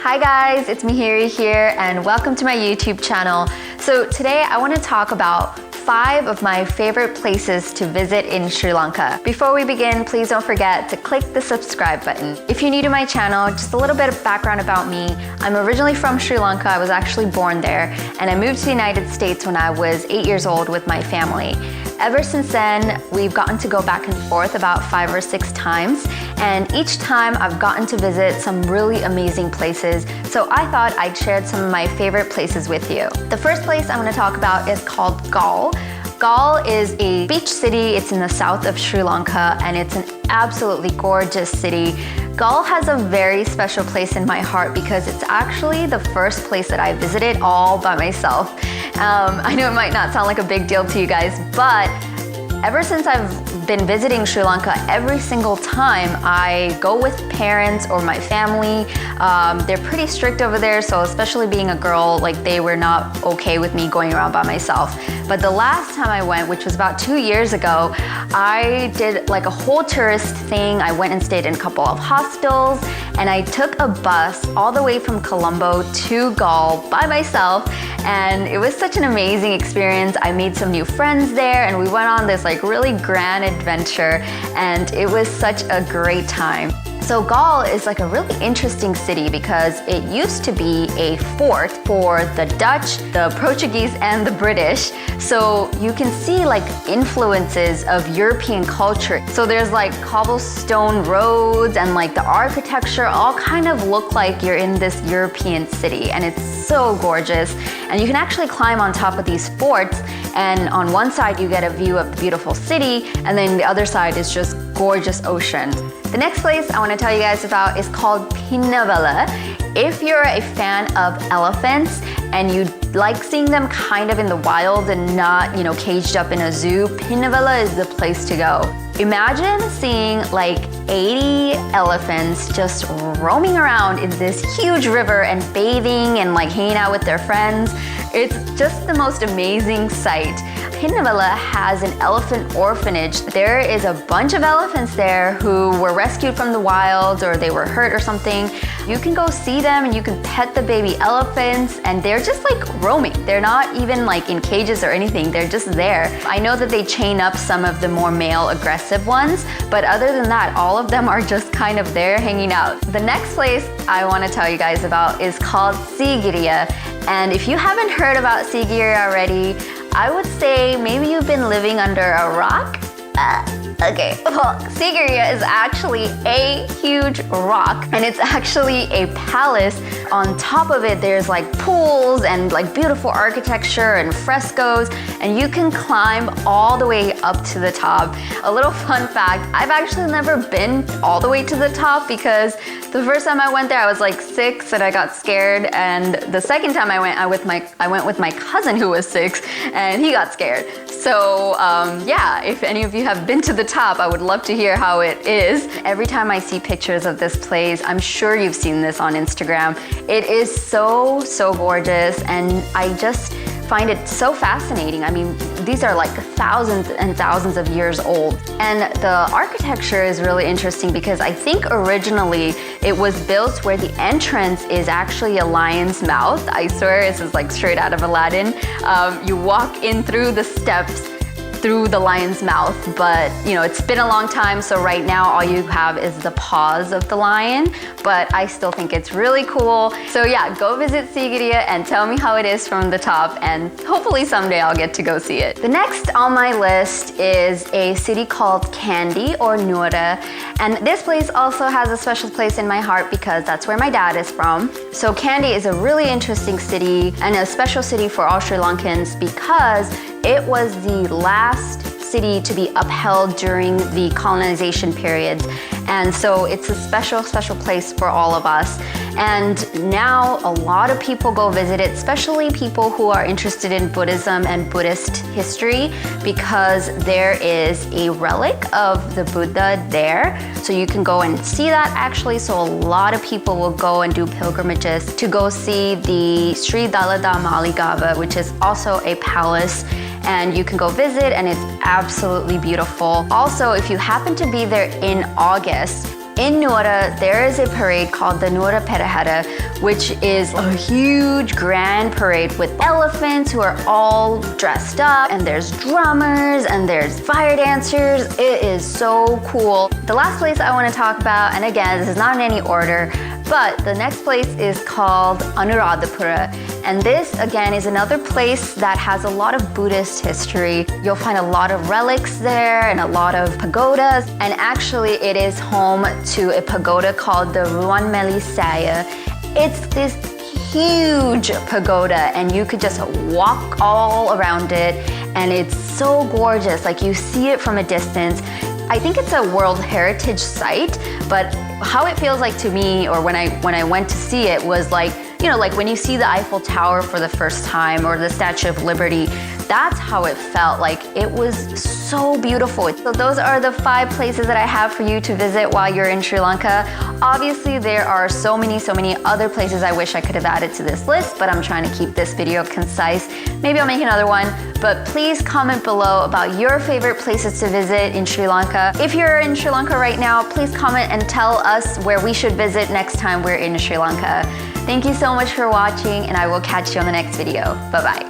Hi guys, it's Mihiri here and welcome to my YouTube channel. So today I want to talk about 5 of my favorite places to visit in Sri Lanka. Before we begin, please don't forget to click the subscribe button. If you're new to my channel, just a little bit of background about me. I'm originally from Sri Lanka. I was actually born there and I moved to the United States when I was 8 years old with my family. Ever since then, we've gotten to go back and forth about 5 or 6 times, and each time I've gotten to visit some really amazing places, so I thought I'd share some of my favorite places with you. The first place I'm going to talk about is called Galle. Galle is a beach city. It's in the south of Sri Lanka and it's an absolutely gorgeous city. Galle has a very special place in my heart because it's actually the first place that I visited all by myself. I know it might not sound like a big deal to you guys, but ever since I've been visiting Sri Lanka, every single time I go with parents or my family. They're pretty strict over there, so especially being a girl, like they were not okay with me going around by myself. But the last time I went, which was about 2 years ago, I did like a whole tourist thing. I went and stayed in a couple of hostels and I took a bus all the way from Colombo to Galle by myself. And it was such an amazing experience. I made some new friends there and we went on this like really grand adventure and it was such a great time. So Galle is like a really interesting city because it used to be a fort for the Dutch, the Portuguese, and the British. So you can see like influences of European culture. So there's like cobblestone roads and like the architecture all kind of look like you're in this European city, and it's so gorgeous. And you can actually climb on top of these forts, and on one side you get a view of the beautiful city, and then the other side is just gorgeous ocean. The next place I want to tell you guys about is called Pina Villa. If you're a fan of elephants and you like seeing them kind of in the wild and not, caged up in a zoo, Pina Villa is the place to go. Imagine seeing like 80 elephants just roaming around in this huge river and bathing and like hanging out with their friends. It's just the most amazing sight. Pina Villa has an elephant orphanage. There is a bunch of elephants there who were rescued from the wild or they were hurt or something. You can go see them and you can pet the baby elephants and they're just like roaming. They're not even like in cages or anything. They're just there. I know that they chain up some of the more male aggressive ones, but other than that, all of them are just kind of there hanging out. The next place I want to tell you guys about is called Sigiriya. And if you haven't heard about Sigiriya already, I would say maybe you've been living under a rock. Okay, well, Sigiriya is actually a huge rock and it's actually a palace. On top of it, there's like pools and like beautiful architecture and frescoes, and you can climb all the way up to the top. A little fun fact, I've actually never been all the way to the top because the first time I went there, I was like 6 and I got scared, and the second time I went with my cousin who was 6 and he got scared. So yeah, if any of you have been to the top, I would love to hear how it is. Every time I see pictures of this place, I'm sure you've seen this on Instagram. It is so gorgeous and I just find it so fascinating. I mean, these are like thousands and thousands of years old. And the architecture is really interesting because I think originally it was built where the entrance is actually a lion's mouth. I swear this is like straight out of Aladdin. You walk in through the steps through the lion's mouth, but it's been a long time, so right now all you have is the paws of the lion, but I still think it's really cool. So yeah, go visit Sigiriya and tell me how it is from the top, and hopefully someday I'll get to go see it. The next on my list is a city called Kandy or Nuwara, and this place also has a special place in my heart because that's where my dad is from. So Kandy is a really interesting city and a special city for all Sri Lankans because it was the last city to be upheld during the colonization period. And so it's a special place for all of us. And now a lot of people go visit it, especially people who are interested in Buddhism and Buddhist history, because there is a relic of the Buddha there. So you can go and see that actually. So a lot of people will go and do pilgrimages to go see the Sri Dalada Maligava, which is also a palace. And you can go visit and it's absolutely beautiful. Also, if you happen to be there in August, in Nuwara, there is a parade called the Nuwara Perahera, which is a huge grand parade with elephants who are all dressed up, and there's drummers and there's fire dancers. It is so cool. The last place I want to talk about, and again, this is not in any order, but the next place is called Thepura. And this, again, is another place that has a lot of Buddhist history. You'll find a lot of relics there and a lot of pagodas. And actually, it is home to a pagoda called the Ruanmelisaya. It's this huge pagoda, and you could just walk all around it, and it's so gorgeous. Like, you see it from a distance. I think it's a World Heritage Site, but how it feels like to me, or when I went to see it, was like, you know, like when you see the Eiffel Tower for the first time or the Statue of Liberty, that's how it felt. Like, it was so beautiful. So those are the 5 places that I have for you to visit while you're in Sri Lanka. Obviously, there are so many other places I wish I could have added to this list, but I'm trying to keep this video concise. Maybe I'll make another one, but please comment below about your favorite places to visit in Sri Lanka. If you're in Sri Lanka right now, please comment and tell us where we should visit next time we're in Sri Lanka. Thank you so much for watching, and I will catch you on the next video. Bye-bye.